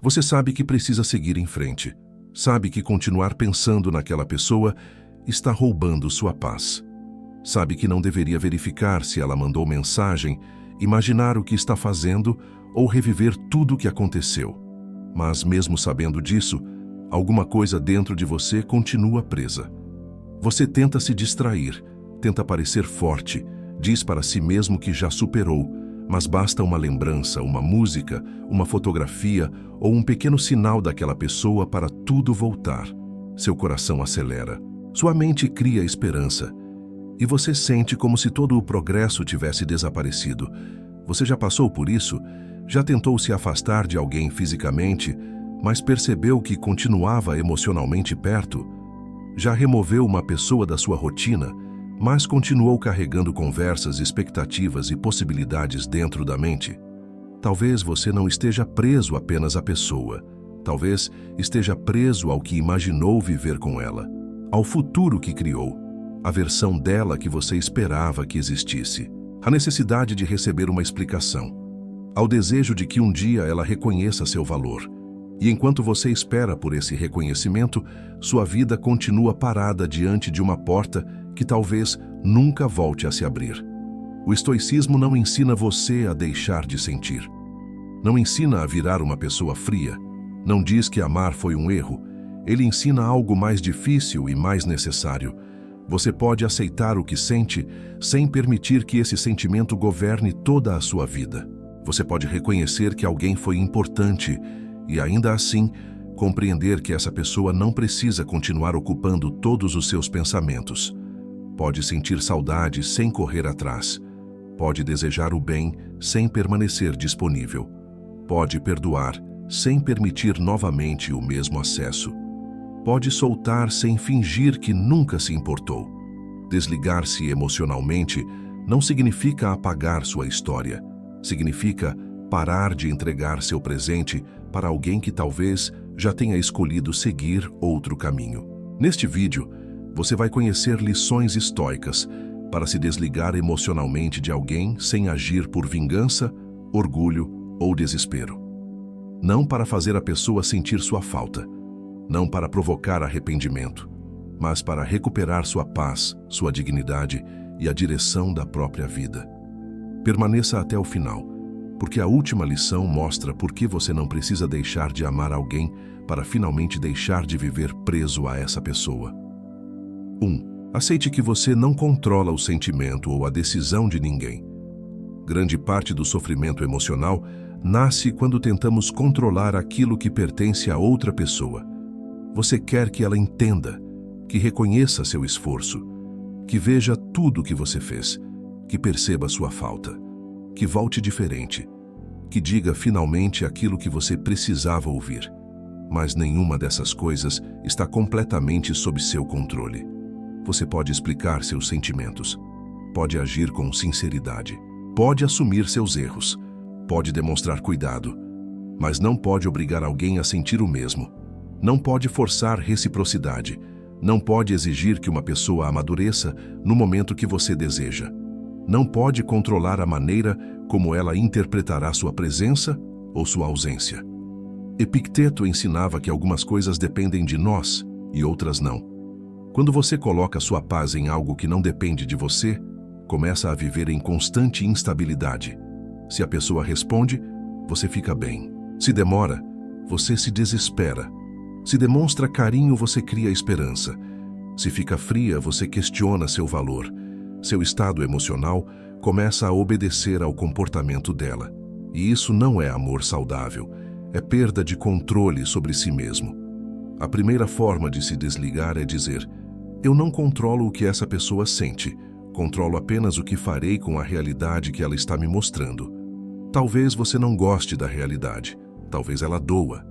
Você sabe que precisa seguir em frente. Sabe que continuar pensando naquela pessoa está roubando sua paz. Sabe que não deveria verificar se ela mandou mensagem, imaginar o que está fazendo ou reviver tudo o que aconteceu. Mas mesmo sabendo disso, alguma coisa dentro de você continua presa. Você tenta se distrair, tenta parecer forte, diz para si mesmo que já superou, mas basta uma lembrança, uma música, uma fotografia ou um pequeno sinal daquela pessoa para tudo voltar. Seu coração acelera. Sua mente cria esperança. E você sente como se todo o progresso tivesse desaparecido. Você já passou por isso? Já tentou se afastar de alguém fisicamente, mas percebeu que continuava emocionalmente perto? Já removeu uma pessoa da sua rotina, mas continuou carregando conversas, expectativas e possibilidades dentro da mente? Talvez você não esteja preso apenas à pessoa. Talvez esteja preso ao que imaginou viver com ela, ao futuro que criou, a versão dela que você esperava que existisse, a necessidade de receber uma explicação, ao desejo de que um dia ela reconheça seu valor. E enquanto você espera por esse reconhecimento, sua vida continua parada diante de uma porta que talvez nunca volte a se abrir. O estoicismo não ensina você a deixar de sentir. Não ensina a virar uma pessoa fria. Não diz que amar foi um erro. Ele ensina algo mais difícil e mais necessário. Você pode aceitar o que sente sem permitir que esse sentimento governe toda a sua vida. Você pode reconhecer que alguém foi importante e, ainda assim, compreender que essa pessoa não precisa continuar ocupando todos os seus pensamentos. Pode sentir saudade sem correr atrás. Pode desejar o bem sem permanecer disponível. Pode perdoar sem permitir novamente o mesmo acesso. Pode soltar sem fingir que nunca se importou. Desligar-se emocionalmente não significa apagar sua história. Significa parar de entregar seu presente para alguém que talvez já tenha escolhido seguir outro caminho. Neste vídeo, você vai conhecer lições estoicas para se desligar emocionalmente de alguém sem agir por vingança, orgulho ou desespero. Não para fazer a pessoa sentir sua falta, não para provocar arrependimento, mas para recuperar sua paz, sua dignidade e a direção da própria vida. Permaneça até o final, porque a última lição mostra por que você não precisa deixar de amar alguém para finalmente deixar de viver preso a essa pessoa. 1. Aceite que você não controla o sentimento ou a decisão de ninguém. Grande parte do sofrimento emocional nasce quando tentamos controlar aquilo que pertence a outra pessoa. Você quer que ela entenda, que reconheça seu esforço, que veja tudo o que você fez, que perceba sua falta, que volte diferente, que diga finalmente aquilo que você precisava ouvir. Mas nenhuma dessas coisas está completamente sob seu controle. Você pode explicar seus sentimentos, pode agir com sinceridade, pode assumir seus erros, pode demonstrar cuidado, mas não pode obrigar alguém a sentir o mesmo. Não pode forçar reciprocidade. Não pode exigir que uma pessoa amadureça no momento que você deseja. Não pode controlar a maneira como ela interpretará sua presença ou sua ausência. Epicteto ensinava que algumas coisas dependem de nós e outras não. Quando você coloca sua paz em algo que não depende de você, começa a viver em constante instabilidade. Se a pessoa responde, você fica bem. Se demora, você se desespera. Se demonstra carinho, você cria esperança. Se fica fria, você questiona seu valor. Seu estado emocional começa a obedecer ao comportamento dela. E isso não é amor saudável, é perda de controle sobre si mesmo. A primeira forma de se desligar é dizer: eu não controlo o que essa pessoa sente, controlo apenas o que farei com a realidade que ela está me mostrando. Talvez você não goste da realidade, talvez ela doa.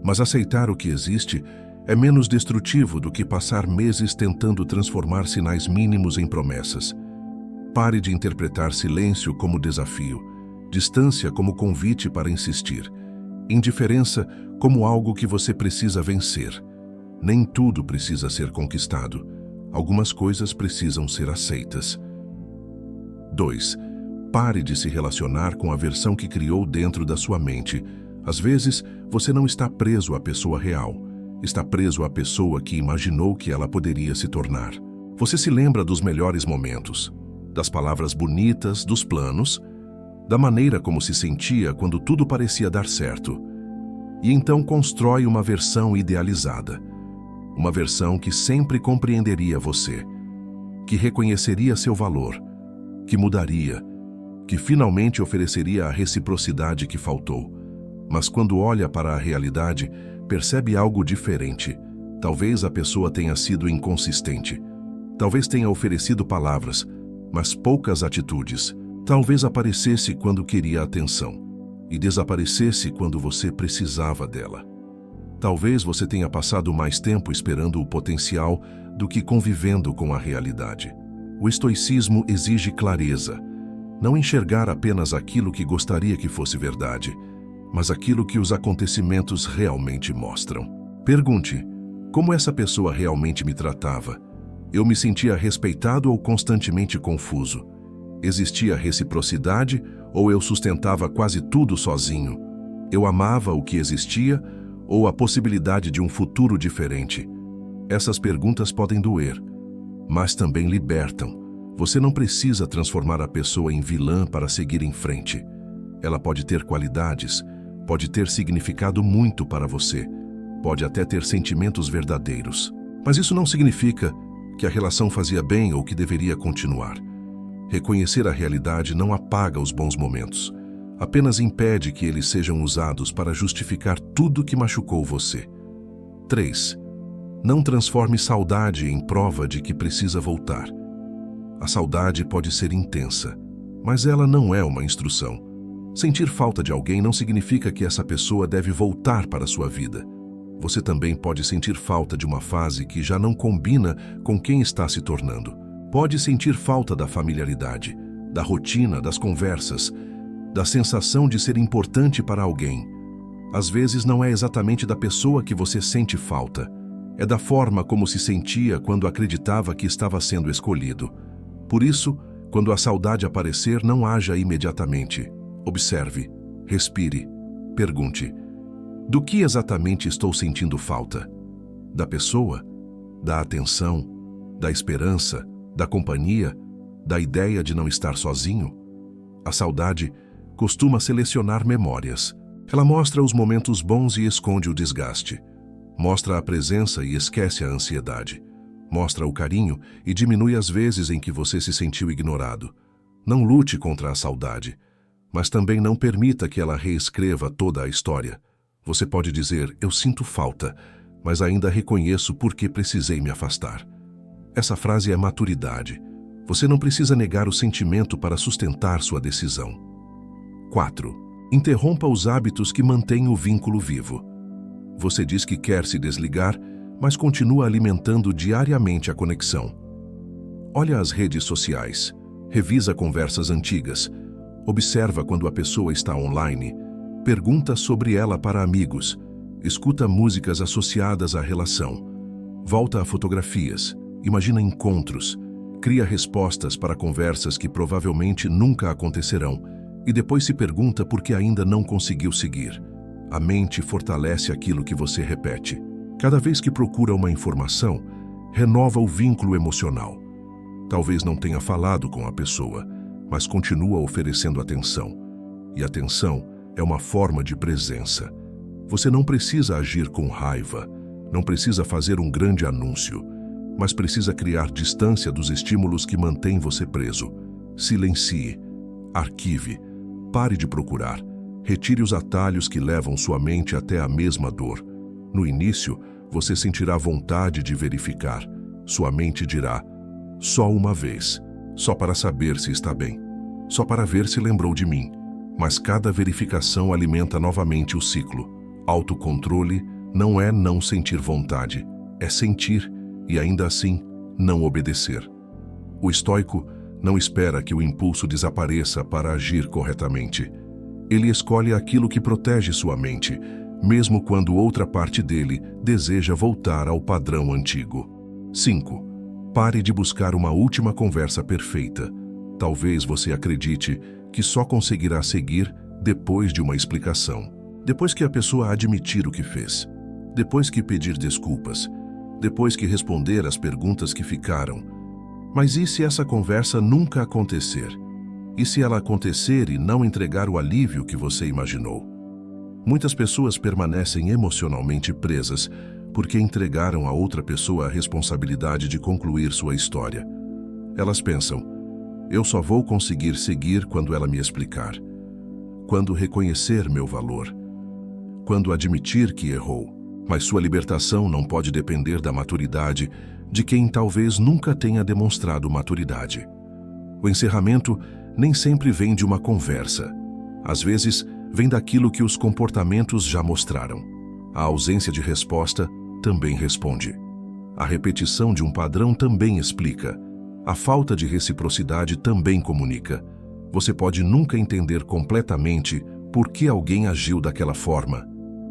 Mas aceitar o que existe é menos destrutivo do que passar meses tentando transformar sinais mínimos em promessas. Pare de interpretar silêncio como desafio, distância como convite para insistir, indiferença como algo que você precisa vencer. Nem tudo precisa ser conquistado. Algumas coisas precisam ser aceitas. 2. Pare de se relacionar com a versão que criou dentro da sua mente. Às vezes, Você não está preso à pessoa real. Está preso à pessoa que imaginou que ela poderia se tornar. Você se lembra dos melhores momentos, das palavras bonitas, dos planos, da maneira como se sentia quando tudo parecia dar certo. E então constrói uma versão idealizada. Uma versão que sempre compreenderia você, que reconheceria seu valor, que mudaria, que finalmente ofereceria a reciprocidade que faltou. Mas quando olha para a realidade, percebe algo diferente. Talvez a pessoa tenha sido inconsistente. Talvez tenha oferecido palavras, mas poucas atitudes. Talvez aparecesse quando queria atenção e desaparecesse quando você precisava dela. Talvez você tenha passado mais tempo esperando o potencial do que convivendo com a realidade. O estoicismo exige clareza, não enxergar apenas aquilo que gostaria que fosse verdade, mas aquilo que os acontecimentos realmente mostram. Pergunte: como essa pessoa realmente me tratava? Eu me sentia respeitado ou constantemente confuso? Existia reciprocidade ou eu sustentava quase tudo sozinho? Eu amava o que existia ou a possibilidade de um futuro diferente? Essas perguntas podem doer, mas também libertam. Você não precisa transformar a pessoa em vilã para seguir em frente. Ela pode ter qualidades, pode ter significado muito para você, pode até ter sentimentos verdadeiros. Mas isso não significa que a relação fazia bem ou que deveria continuar. Reconhecer a realidade não apaga os bons momentos, apenas impede que eles sejam usados para justificar tudo que machucou você. 3. Não transforme saudade em prova de que precisa voltar. A saudade pode ser intensa, mas ela não é uma instrução. Sentir falta de alguém não significa que essa pessoa deve voltar para a sua vida. Você também pode sentir falta de uma fase que já não combina com quem está se tornando. Pode sentir falta da familiaridade, da rotina, das conversas, da sensação de ser importante para alguém. Às vezes não é exatamente da pessoa que você sente falta. É da forma como se sentia quando acreditava que estava sendo escolhido. Por isso, quando a saudade aparecer, não haja imediatamente. Observe, respire, pergunte: do que exatamente estou sentindo falta? Da pessoa? Da atenção? Da esperança? Da companhia? Da ideia de não estar sozinho? A saudade costuma selecionar memórias. Ela mostra os momentos bons e esconde o desgaste. Mostra a presença e esquece a ansiedade. Mostra o carinho e diminui as vezes em que você se sentiu ignorado. Não lute contra a saudade, mas também não permita que ela reescreva toda a história. Você pode dizer: eu sinto falta, mas ainda reconheço por que precisei me afastar. Essa frase é maturidade. Você não precisa negar o sentimento para sustentar sua decisão. 4. Interrompa os hábitos que mantêm o vínculo vivo. Você diz que quer se desligar, mas continua alimentando diariamente a conexão. Olha as redes sociais, revisa conversas antigas, observa quando a pessoa está online, pergunta sobre ela para amigos, escuta músicas associadas à relação, volta a fotografias, imagina encontros, cria respostas para conversas que provavelmente nunca acontecerão e depois se pergunta por que ainda não conseguiu seguir. A mente fortalece aquilo que você repete. Cada vez que procura uma informação, renova o vínculo emocional. Talvez não tenha falado com a pessoa, mas continua oferecendo atenção. E atenção é uma forma de presença. Você não precisa agir com raiva, não precisa fazer um grande anúncio, mas precisa criar distância dos estímulos que mantêm você preso. Silencie, arquive, pare de procurar, retire os atalhos que levam sua mente até a mesma dor. No início, você sentirá vontade de verificar. Sua mente dirá: só uma vez, só para saber se está bem, só para ver se lembrou de mim. Mas cada verificação alimenta novamente o ciclo. Autocontrole não é não sentir vontade, é sentir e ainda assim não obedecer. O estoico não espera que o impulso desapareça para agir corretamente. Ele escolhe aquilo que protege sua mente, mesmo quando outra parte dele deseja voltar ao padrão antigo. 5. Pare de buscar uma última conversa perfeita. Talvez você acredite que só conseguirá seguir depois de uma explicação. Depois que a pessoa admitir o que fez, depois que pedir desculpas, depois que responder as perguntas que ficaram. Mas e se essa conversa nunca acontecer? E se ela acontecer e não entregar o alívio que você imaginou? Muitas pessoas permanecem emocionalmente presas porque entregaram a outra pessoa a responsabilidade de concluir sua história. Elas pensam: eu só vou conseguir seguir quando ela me explicar, quando reconhecer meu valor, quando admitir que errou. Mas sua libertação não pode depender da maturidade de quem talvez nunca tenha demonstrado maturidade. O encerramento nem sempre vem de uma conversa. Às vezes, vem daquilo que os comportamentos já mostraram. A ausência de resposta também responde. A repetição de um padrão também explica. A falta de reciprocidade também comunica. Você pode nunca entender completamente por que alguém agiu daquela forma,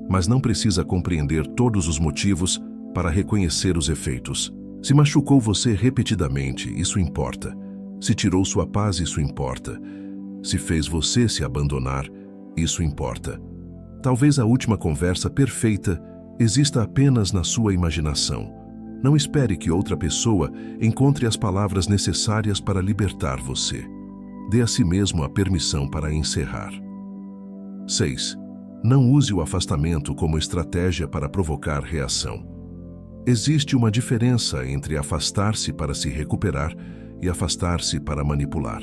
mas não precisa compreender todos os motivos para reconhecer os efeitos. Se machucou você repetidamente, isso importa. Se tirou sua paz, isso importa. Se fez você se abandonar, isso importa. Talvez a última conversa perfeita exista apenas na sua imaginação. Não espere que outra pessoa encontre as palavras necessárias para libertar você. Dê a si mesmo a permissão para encerrar. 6. Não use o afastamento como estratégia para provocar reação. Existe uma diferença entre afastar-se para se recuperar e afastar-se para manipular.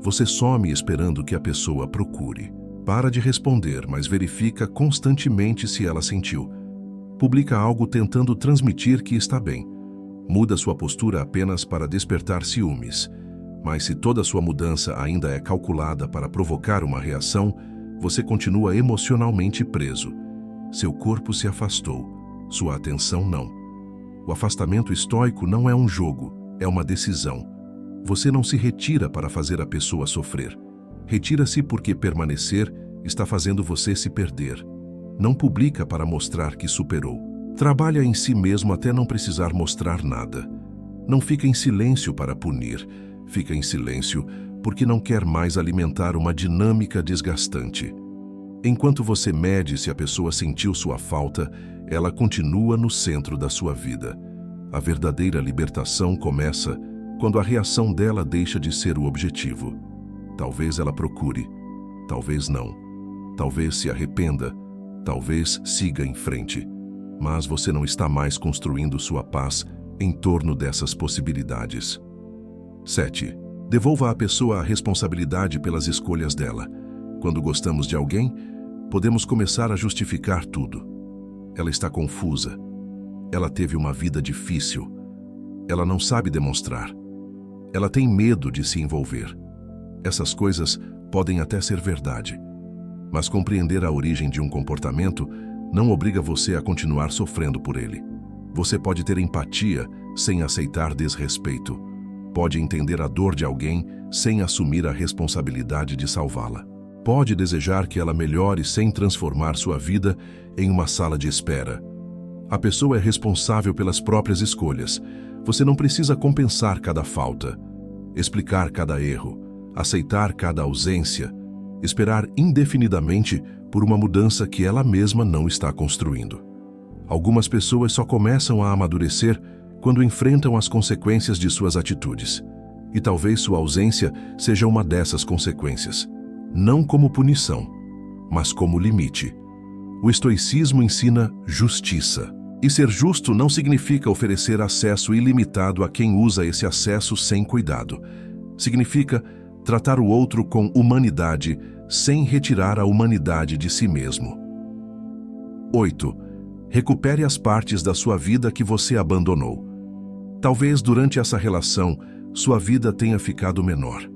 Você some esperando que a pessoa procure. Para de responder, mas verifica constantemente se ela sentiu. Publica algo tentando transmitir que está bem. Muda sua postura apenas para despertar ciúmes. Mas se toda sua mudança ainda é calculada para provocar uma reação, você continua emocionalmente preso. Seu corpo se afastou, sua atenção não. O afastamento estoico não é um jogo, é uma decisão. Você não se retira para fazer a pessoa sofrer. Retira-se porque permanecer está fazendo você se perder. Não publica para mostrar que superou. Trabalha em si mesmo até não precisar mostrar nada. Não fica em silêncio para punir. Fica em silêncio porque não quer mais alimentar uma dinâmica desgastante. Enquanto você mede se a pessoa sentiu sua falta, ela continua no centro da sua vida. A verdadeira libertação começa quando a reação dela deixa de ser o objetivo. Talvez ela procure, talvez não. Talvez se arrependa, talvez siga em frente. Mas você não está mais construindo sua paz em torno dessas possibilidades. 7. Devolva à pessoa a responsabilidade pelas escolhas dela. Quando gostamos de alguém, podemos começar a justificar tudo. Ela está confusa. Ela teve uma vida difícil. Ela não sabe demonstrar. Ela tem medo de se envolver. Essas coisas podem até ser verdade. Mas compreender a origem de um comportamento não obriga você a continuar sofrendo por ele. Você pode ter empatia sem aceitar desrespeito. Pode entender a dor de alguém sem assumir a responsabilidade de salvá-la. Pode desejar que ela melhore sem transformar sua vida em uma sala de espera. A pessoa é responsável pelas próprias escolhas. Você não precisa compensar cada falta, explicar cada erro, aceitar cada ausência, esperar indefinidamente por uma mudança que ela mesma não está construindo. Algumas pessoas só começam a amadurecer quando enfrentam as consequências de suas atitudes. E talvez sua ausência seja uma dessas consequências. Não como punição, mas como limite. O estoicismo ensina justiça. E ser justo não significa oferecer acesso ilimitado a quem usa esse acesso sem cuidado. Significa tratar o outro com humanidade, sem retirar a humanidade de si mesmo. 8. Recupere as partes da sua vida que você abandonou. Talvez durante essa relação, sua vida tenha ficado menor.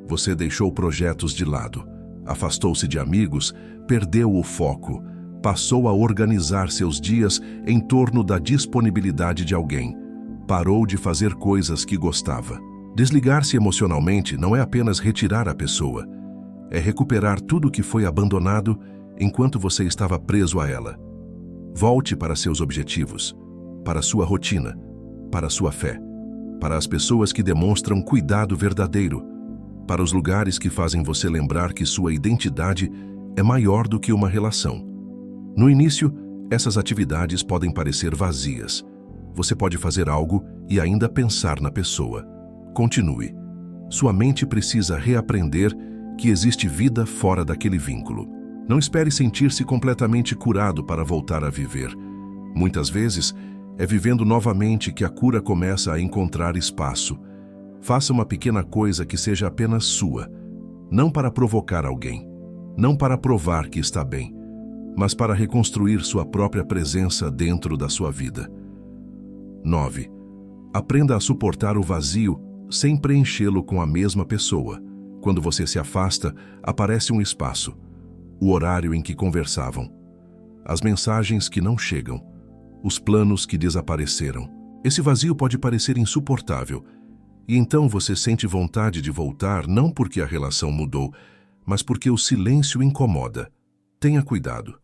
Você deixou projetos de lado, afastou-se de amigos, perdeu o foco, passou a organizar seus dias em torno da disponibilidade de alguém, parou de fazer coisas que gostava. Desligar-se emocionalmente não é apenas retirar a pessoa, é recuperar tudo que foi abandonado enquanto você estava preso a ela. Volte para seus objetivos, para sua rotina, para sua fé, para as pessoas que demonstram cuidado verdadeiro, para os lugares que fazem você lembrar que sua identidade é maior do que uma relação. No início, essas atividades podem parecer vazias. Você pode fazer algo e ainda pensar na pessoa. Continue. Sua mente precisa reaprender que existe vida fora daquele vínculo. Não espere sentir-se completamente curado para voltar a viver. Muitas vezes, é vivendo novamente que a cura começa a encontrar espaço. Faça uma pequena coisa que seja apenas sua, não para provocar alguém, não para provar que está bem, mas para reconstruir sua própria presença dentro da sua vida. 9. Aprenda a suportar o vazio sem preenchê-lo com a mesma pessoa. Quando você se afasta, aparece um espaço. O horário em que conversavam. As mensagens que não chegam. Os planos que desapareceram. Esse vazio pode parecer insuportável. E então você sente vontade de voltar não porque a relação mudou, mas porque o silêncio incomoda. Tenha cuidado.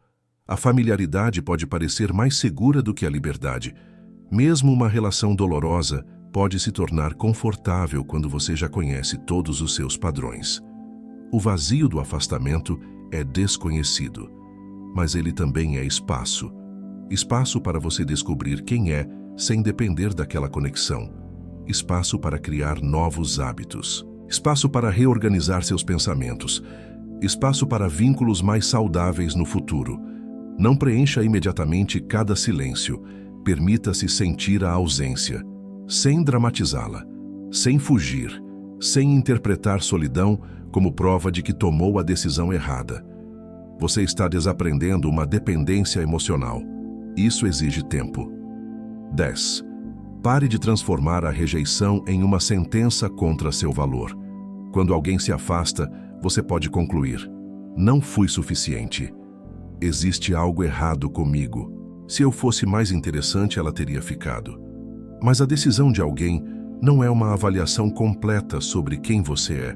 A familiaridade pode parecer mais segura do que a liberdade. Mesmo uma relação dolorosa pode se tornar confortável quando você já conhece todos os seus padrões. O vazio do afastamento é desconhecido, mas ele também é espaço. Espaço para você descobrir quem é sem depender daquela conexão. Espaço para criar novos hábitos. Espaço para reorganizar seus pensamentos. Espaço para vínculos mais saudáveis no futuro. Não preencha imediatamente cada silêncio. Permita-se sentir a ausência, sem dramatizá-la, sem fugir, sem interpretar solidão como prova de que tomou a decisão errada. Você está desaprendendo uma dependência emocional. Isso exige tempo. 10. Pare de transformar a rejeição em uma sentença contra seu valor. Quando alguém se afasta, você pode concluir: não fui suficiente. Existe algo errado comigo. Se eu fosse mais interessante, ela teria ficado. Mas a decisão de alguém não é uma avaliação completa sobre quem você é.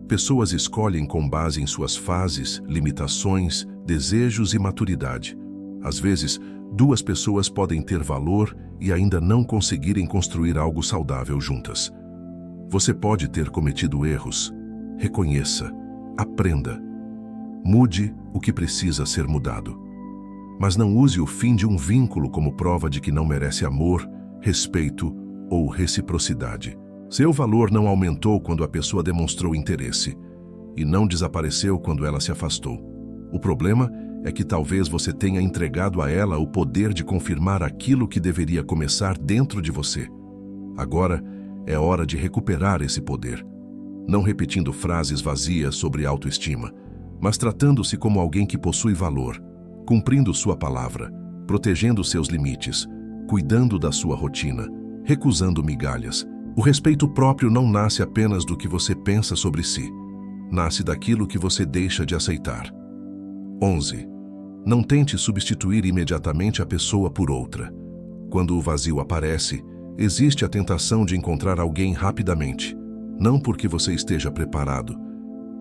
Pessoas escolhem com base em suas fases, limitações, desejos e maturidade. Às vezes, duas pessoas podem ter valor e ainda não conseguirem construir algo saudável juntas. Você pode ter cometido erros. Reconheça, aprenda. Mude o que precisa ser mudado. Mas não use o fim de um vínculo como prova de que não merece amor, respeito ou reciprocidade. Seu valor não aumentou quando a pessoa demonstrou interesse e não desapareceu quando ela se afastou. O problema é que talvez você tenha entregado a ela o poder de confirmar aquilo que deveria começar dentro de você. Agora é hora de recuperar esse poder, não repetindo frases vazias sobre autoestima, mas tratando-se como alguém que possui valor, cumprindo sua palavra, protegendo seus limites, cuidando da sua rotina, recusando migalhas. O respeito próprio não nasce apenas do que você pensa sobre si. Nasce daquilo que você deixa de aceitar. 11. Não tente substituir imediatamente a pessoa por outra. Quando o vazio aparece, existe a tentação de encontrar alguém rapidamente. Não porque você esteja preparado,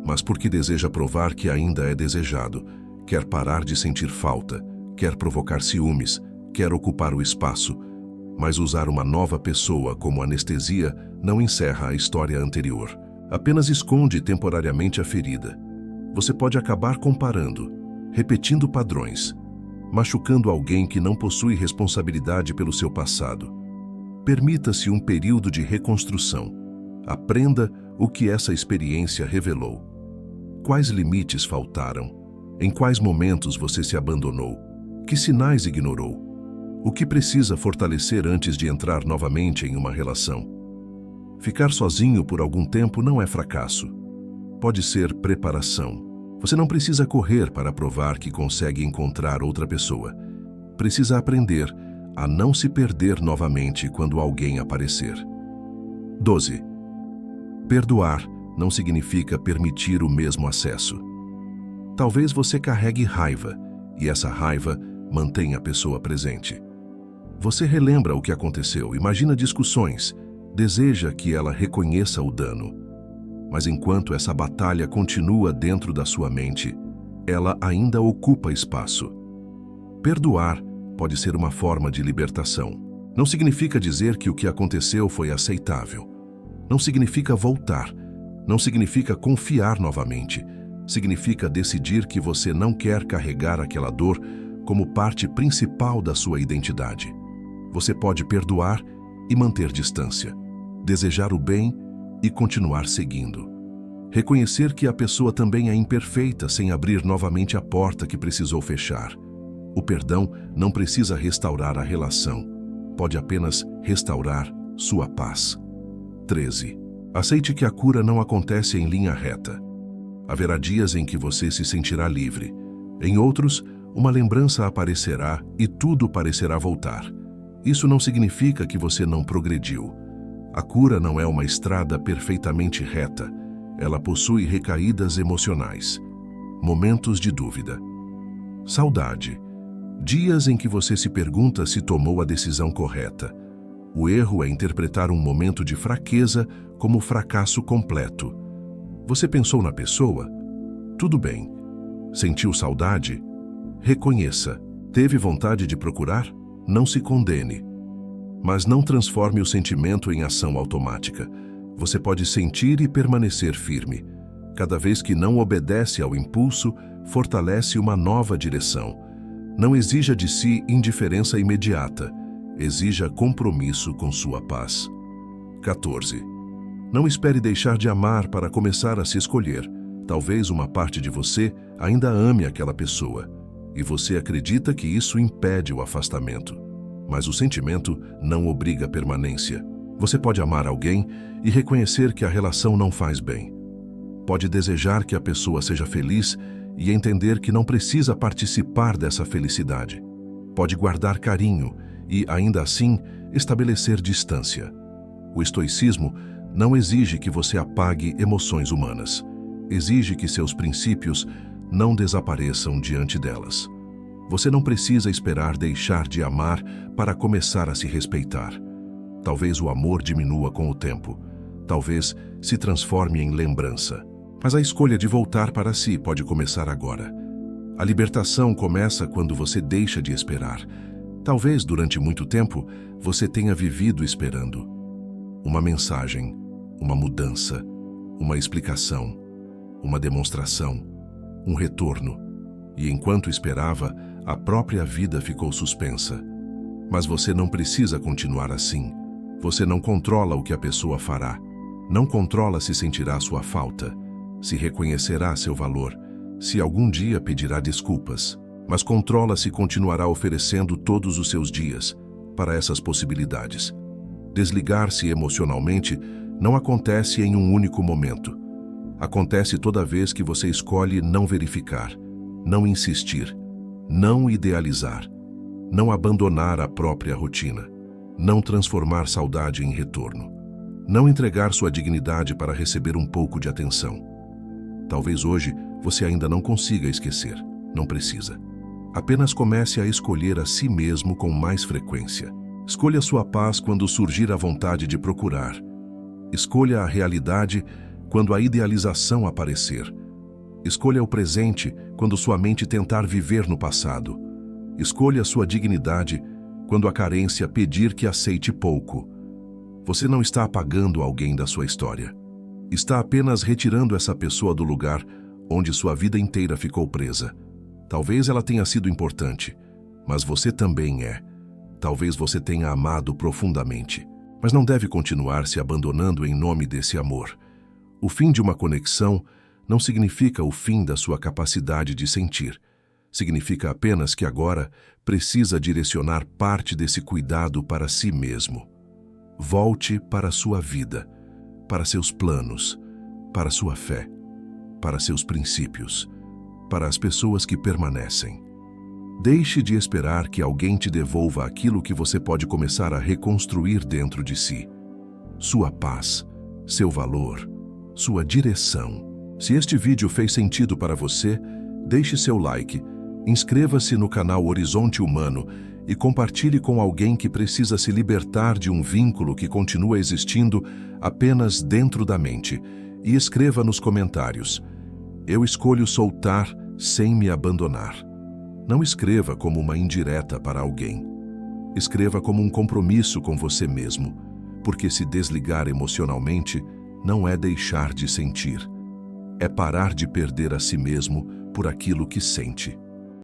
mas porque deseja provar que ainda é desejado. Quer parar de sentir falta, quer provocar ciúmes, quer ocupar o espaço, mas usar uma nova pessoa como anestesia não encerra a história anterior. Apenas esconde temporariamente a ferida. Você pode acabar comparando, repetindo padrões, machucando alguém que não possui responsabilidade pelo seu passado. Permita-se um período de reconstrução. Aprenda o que essa experiência revelou. Quais limites faltaram? Em quais momentos você se abandonou? Que sinais ignorou? O que precisa fortalecer antes de entrar novamente em uma relação? Ficar sozinho por algum tempo não é fracasso. Pode ser preparação. Você não precisa correr para provar que consegue encontrar outra pessoa. Precisa aprender a não se perder novamente quando alguém aparecer. 12. Perdoar não significa permitir o mesmo acesso. Talvez você carregue raiva, e essa raiva mantém a pessoa presente. Você relembra o que aconteceu, imagina discussões, deseja que ela reconheça o dano. Mas enquanto essa batalha continua dentro da sua mente, ela ainda ocupa espaço. Perdoar pode ser uma forma de libertação. Não significa dizer que o que aconteceu foi aceitável. Não significa voltar. Não significa confiar novamente. Significa decidir que você não quer carregar aquela dor como parte principal da sua identidade. Você pode perdoar e manter distância, desejar o bem e continuar seguindo. Reconhecer que a pessoa também é imperfeita sem abrir novamente a porta que precisou fechar. O perdão não precisa restaurar a relação, pode apenas restaurar sua paz. 13. Aceite que a cura não acontece em linha reta. Haverá dias em que você se sentirá livre. Em outros, uma lembrança aparecerá e tudo parecerá voltar. Isso não significa que você não progrediu. A cura não é uma estrada perfeitamente reta. Ela possui recaídas emocionais, momentos de dúvida. Saudade. Dias em que você se pergunta se tomou a decisão correta. O erro é interpretar um momento de fraqueza como fracasso completo. Você pensou na pessoa? Tudo bem. Sentiu saudade? Reconheça. Teve vontade de procurar? Não se condene. Mas não transforme o sentimento em ação automática. Você pode sentir e permanecer firme. Cada vez que não obedece ao impulso, fortalece uma nova direção. Não exija de si indiferença imediata. Exija compromisso com sua paz. 14. Não espere deixar de amar para começar a se escolher. Talvez uma parte de você ainda ame aquela pessoa, e você acredita que isso impede o afastamento. Mas o sentimento não obriga a permanência. Você pode amar alguém e reconhecer que a relação não faz bem. Pode desejar que a pessoa seja feliz e entender que não precisa participar dessa felicidade. Pode guardar carinho e, ainda assim, estabelecer distância. O estoicismo não exige que você apague emoções humanas. Exige que seus princípios não desapareçam diante delas. Você não precisa esperar deixar de amar para começar a se respeitar. Talvez o amor diminua com o tempo. Talvez se transforme em lembrança. Mas a escolha de voltar para si pode começar agora. A libertação começa quando você deixa de esperar. Talvez durante muito tempo você tenha vivido esperando. Uma mensagem, uma mudança, uma explicação, uma demonstração, um retorno. E enquanto esperava, a própria vida ficou suspensa. Mas você não precisa continuar assim. Você não controla o que a pessoa fará. Não controla se sentirá sua falta, se reconhecerá seu valor, se algum dia pedirá desculpas. Mas controla se continuará oferecendo todos os seus dias para essas possibilidades. Desligar-se emocionalmente não acontece em um único momento. Acontece toda vez que você escolhe não verificar, não insistir, não idealizar, não abandonar a própria rotina, não transformar saudade em retorno, não entregar sua dignidade para receber um pouco de atenção. Talvez hoje você ainda não consiga esquecer, não precisa. Apenas comece a escolher a si mesmo com mais frequência. Escolha sua paz quando surgir a vontade de procurar. Escolha a realidade quando a idealização aparecer. Escolha o presente quando sua mente tentar viver no passado. Escolha sua dignidade quando a carência pedir que aceite pouco. Você não está apagando alguém da sua história. Está apenas retirando essa pessoa do lugar onde sua vida inteira ficou presa. Talvez ela tenha sido importante, mas você também é. Talvez você tenha amado profundamente, mas não deve continuar se abandonando em nome desse amor. O fim de uma conexão não significa o fim da sua capacidade de sentir. Significa apenas que agora precisa direcionar parte desse cuidado para si mesmo. Volte para a sua vida, para seus planos, para sua fé, para seus princípios, para as pessoas que permanecem. Deixe de esperar que alguém te devolva aquilo que você pode começar a reconstruir dentro de si. Sua paz, seu valor, sua direção. Se este vídeo fez sentido para você, deixe seu like, inscreva-se no canal Horizonte Humano e compartilhe com alguém que precisa se libertar de um vínculo que continua existindo apenas dentro da mente. E escreva nos comentários: eu escolho soltar sem me abandonar. Não escreva como uma indireta para alguém. Escreva como um compromisso com você mesmo, porque se desligar emocionalmente não é deixar de sentir. é parar de perder a si mesmo por aquilo que sente.